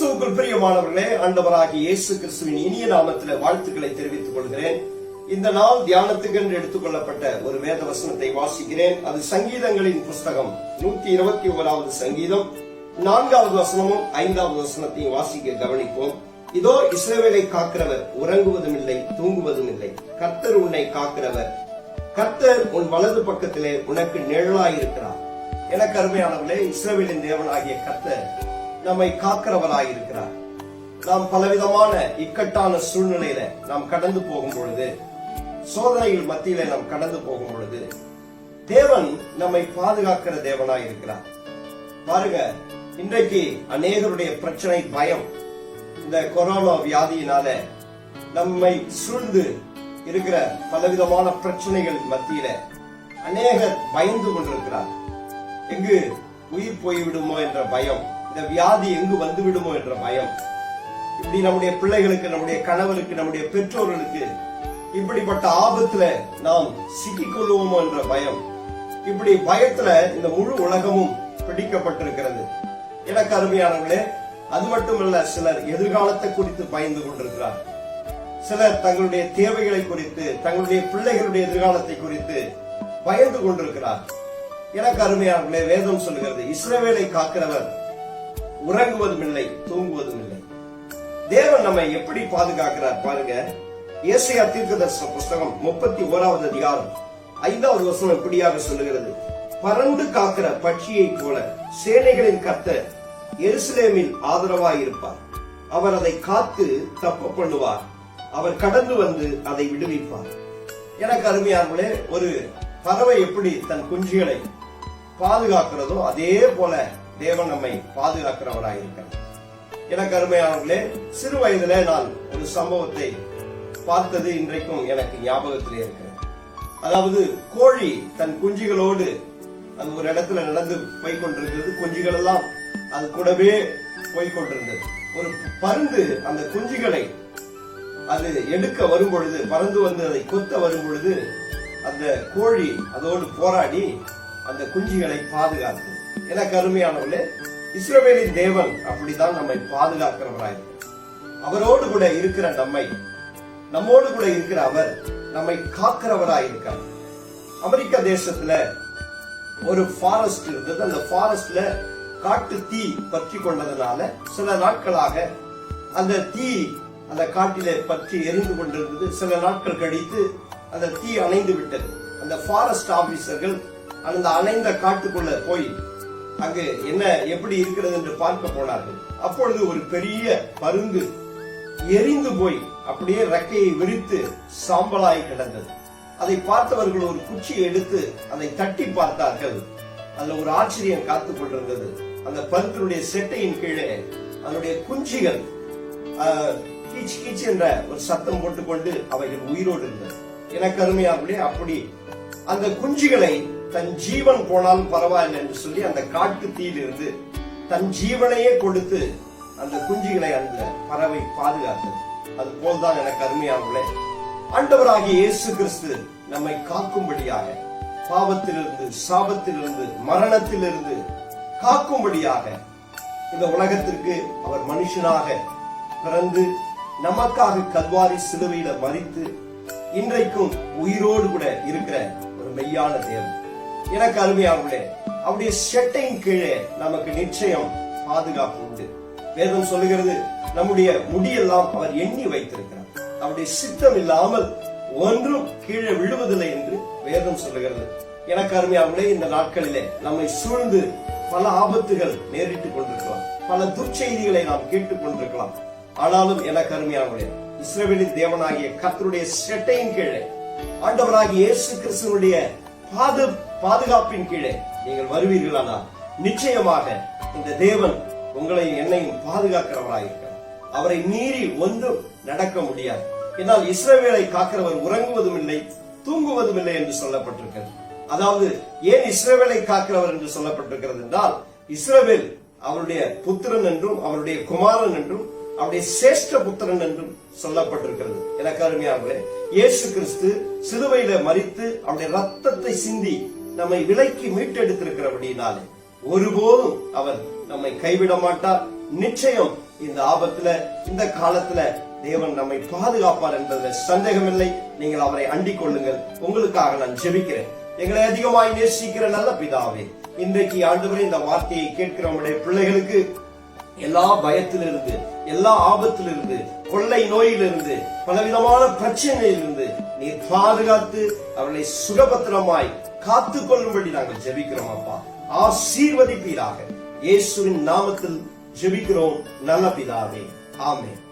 கிறிஸ்துவுக்குள் பிரியமானவர்களே, ஆண்டவராகிய இயேசு கிறிஸ்துவின் இனிய நாமத்தில் வாழ்த்துக்களை தெரிவித்துக் கொள்கிறேன். இந்த நாள் தியானத்துக்கு என்று எடுத்துக் கொள்ளப்பட்ட ஒரு வேத வசனத்தை வாசிக்கிறேன். அது சங்கீதங்களின் புஸ்தகம் 121வது சங்கீதம் 4வது வசனமும் 5வது வசனத்தையும் வாசிக்க கவனிப்போம். இதோ இஸ்ரவேலை காக்கிறவர் உறங்குவதும் இல்லை, தூங்குவதும் இல்லை. கர்த்தர் உன்னை காக்கிறவர், கர்த்தர் உன் வலது பக்கத்திலே உனக்கு நிழலாயிருக்கிறார். எனக்கு அருமையானவர்களே, இஸ்ரவேலின் தேவனாகிய கர்த்தர் நம்மை காக்கிறவராயிருக்கிறார். நாம் பலவிதமான இக்கட்டான சூழ்நிலையில நாம் கடந்து போகும் பொழுது, சோதனைகள் மத்தியில நாம் கடந்து போகும் பொழுது, தேவன் நம்மை பாதுகாக்கிற தேவனாயிருக்கிறார். பாருங்க, இன்றைக்கு அநேகருடைய பிரச்சனை பயம். இந்த கொரோனா வியாதியினால நம்மை சூழ்ந்து இருக்கிற பலவிதமான பிரச்சனைகள் மத்தியில அநேகர் பயந்து கொண்டிருக்கிறார். எங்கு உயிர் போய்விடுமோ என்ற பயம், இந்த வியாதி எங்கு வந்து விடுமோ என்ற பயம். இப்படி நம்முடைய பிள்ளைகளுக்கு, நம்முடைய கணவருக்கு, நம்முடைய பெற்றோர்களுக்கு இப்படிப்பட்ட ஆபத்துல நாம் சிக்கிக்கொள்வோமோ என்ற பயம். இப்படி பயத்துல இந்த முழு உலகமும் பிடிக்கப்பட்டிருக்கிறது. எனக்கு அருமையானவர்களே, அது மட்டுமல்ல, சிலர் எதிர்காலத்தை குறித்து பயந்து கொண்டிருக்கிறார். சிலர் தங்களுடைய தேவைகளை குறித்து, தங்களுடைய பிள்ளைகளுடைய எதிர்காலத்தை குறித்து பயந்து கொண்டிருக்கிறார். எனக்கு அருமையானவர்களே, வேதம் சொல்லுகிறது, இஸ்ரவேலை காக்கிறவர் உறங்குவதும் இல்லை, தூங்குவதும் இல்லை. தேவன் நம்மை எப்படி பாதுகாக்கிறார் பாருங்க. ஏசாயா தீர்க்கதரிசன புஸ்தகம் 31வது அதிகாரம் 5வது வசனம் இப்படியாக சொல்லுகிறது, பறந்து காக்கிற பட்சியை போல சேனைகளின் கர்த்தர் எருசலேமில் ஆதரவாயிருப்பார். அவர் அதை காத்து தப்ப பண்ணுவார். அவர் கடந்து வந்து அதை விடுவிப்பார். எனக்கு அருமையானவர்களே, ஒரு பறவை எப்படி தன் குஞ்சுகளை பாதுகாக்கிறதோ அதே போல தேவன் நம்மை பாதுகாக்கிறவராயிருக்கிறார். எனக்கு அருமையானவர்களே, சிறு வயதிலே நான் ஒரு சம்பவத்தை பார்த்தது இன்றைக்கும் எனக்கு ஞாபகத்திலே இருக்கிறது. அதாவது, கோழி தன் குஞ்சுகளோடு அது ஒரு இடத்துல நடந்து போய்கொண்டிருக்கிறது. குஞ்சுகள் எல்லாம் அது கூடவே போய்கொண்டிருந்தது. ஒரு பருந்து அந்த குஞ்சுகளை அது எடுக்க வரும் பொழுது, பறந்து வந்து அதை கொத்த வரும் பொழுது, அந்த கோழி அதோடு போராடி அந்த குஞ்சுகளை பாதுகாத்து. எனக்கு அருமையானவர்களே, இஸ்ரவேலின் தேவன் அப்படிதான் நம்மை பாதுகாக்கிறவராயிருக்கிறார். அவரோடு கூட இருக்கிற நம்மோடு கூட இருக்கிற அவர் நம்மை காக்கிறவராயிருக்கார். அமெரிக்கா தேசத்துல ஒரு ஃபாரஸ்ட் இருந்தது. அந்த ஃபாரஸ்ட்ல காட்டு தீ பற்றி கொண்டதுனால சில நாட்களாக அந்த தீ அந்த காட்டிலே பற்றி எரிந்து கொண்டிருந்தது. சில நாட்கள் கழித்து அந்த தீ அணைந்து விட்டது. அந்த ஃபாரஸ்ட் ஆபீசர்கள் அந்த அணைந்த காட்டுக்குள்ள போய் அங்கு என்ன எப்படி இருக்கிறது என்று பார்க்க போனார்கள். அப்பொழுது ஒரு பெரிய பருந்து எரிந்து போய் அப்படியே ரெக்கையை விரித்து சாம்பலாய் கிடந்தது. அதை பார்த்தவர்கள் ஒரு குச்சியை எடுத்து அதை தட்டி பார்த்தார்கள். அதுல ஒரு ஆச்சரியம் காத்துக் கொண்டிருந்தது. அந்த பருந்தினுடைய செட்டையின் கீழே அதனுடைய குஞ்சுகள் கீச் கீச் என்ற ஒரு சத்தம் போட்டுக்கொண்டு அவைகள் உயிரோடு இருந்தது. எனக்கு அருமையாகவே, அப்படி அந்த குஞ்சுகளை தன் ஜீவன் போனாலும் பரவாயில்லை என்று சொல்லி அந்த காட்டு தீயிலிருந்து தன் ஜீவனையே கொடுத்து அந்த குஞ்சுகளை அந்த பறவை பாதுகாத்தது. அது போல்தான் எனக்கு அருமையானவர்களே, ஆண்டவராகிய இயேசு கிறிஸ்து நம்மை காக்கும்படியாக, பாவத்திலிருந்து, சாபத்திலிருந்து, மரணத்திலிருந்து காக்கும்படியாக இந்த உலகத்திற்கு அவர் மனுஷனாக பிறந்து நமக்காக கல்வாரி சிலுவையில மரித்து இன்றைக்கும் உயிரோடு கூட இருக்கிற ஒரு மெய்யான தேவன். எனக்கு அருமையானவர்களே, அவருடைய செட்டையின் கீழே நமக்கு நிச்சயம் பாதுகாப்பு உண்டு. வேதம் சொல்லுகிறது, நம்முடைய முடியெல்லாம் அவர் எண்ணி வைத்திருக்கிறார். அவருடைய சித்தம் இல்லாமல் ஒன்றும் கீழே விழுவதில்லை என்று வேதம் சொல்லுகிறது. எனக்கு அருமையானவர்களே, இந்த நாட்களிலே நம்மை சூழ்ந்து பல ஆபத்துகள் நேரிட்டுக் கொண்டிருக்கலாம், பல துர்ச்செய்திகளை நாம் கேட்டுக் கொண்டிருக்கலாம். ஆனாலும் எனக்கு அருமையானவர்களே, இஸ்ரவேலின் தேவனாகிய கர்த்தருடைய செட்டையின் கீழே, ஆண்டவராகிய இயேசு கிறிஸ்துவினுடைய பாதுகாப்பின் கீழே நீங்கள் வருவீர்களானால் நிச்சயமாக இந்த தேவன் உங்களை என்னையும் பாதுகாக்கிறவராயிருக்கிறார். அவரை மீறி ஒன்றும் நடக்க முடியாது. என்னால் இஸ்ரவேலை காக்கிறவர் உறங்குவதும் இல்லை, தூங்குவதும் இல்லை என்று சொல்லப்பட்டிருக்கிறது. அதாவது, ஏன் இஸ்ரவேலை காக்கிறவர் என்று சொல்லப்பட்டிருக்கிறது என்றால், இஸ்ரவேல் அவருடைய புத்திரன் என்றும் அவருடைய குமாரன் என்றும் அவருடைய சேஷ்ட புத்திரன் என்றும் சொல்லப்பட்டிருக்கிறது. எனக்கு அருமையானவர்களே, இயேசு கிறிஸ்து சிலுவையில மரித்து அவருடைய ரத்தத்தை சிந்தி நம்மை விலைக்கு மீட்டெடுத்திருக்கிறபடினாலே ஒருபோதும் அவர் நம்மை கைவிட மாட்டார். நிச்சயம் இந்த ஆபத்துல, இந்த காலத்துல தேவன் நம்மை பாதுகாப்பார் என்பதில் சந்தேகமில்லை. நீங்கள் அவரை அண்டிக் கொள்ளுங்கள். உங்களுக்காக நான் ஜெபிக்கிறேன். எங்களை அதிகமாய் நேசிக்கிற நல்ல பிதாவே, இன்றைக்கு ஆண்டவரே இந்த வார்த்தையை கேட்கிற உங்களுடைய பிள்ளைகளுக்கு எல்லா பயத்திலிருந்து, எல்லா ஆபத்திலிருந்து, கொள்ளை நோயிலிருந்து, பலவிதமான பிரச்சனையிலிருந்து நீர் பாதுகாத்து அவர்களை சுகபத்திரமாய் காத்துக் கொள்ளும்படி நாங்கள் ஜெபிக்கிறோம். அப்பா, ஆசீர்வதிப்பீராக. இயேசுவின் நாமத்தில் ஜெபிக்கிறோம் நல்ல பிதாவே. ஆமென்.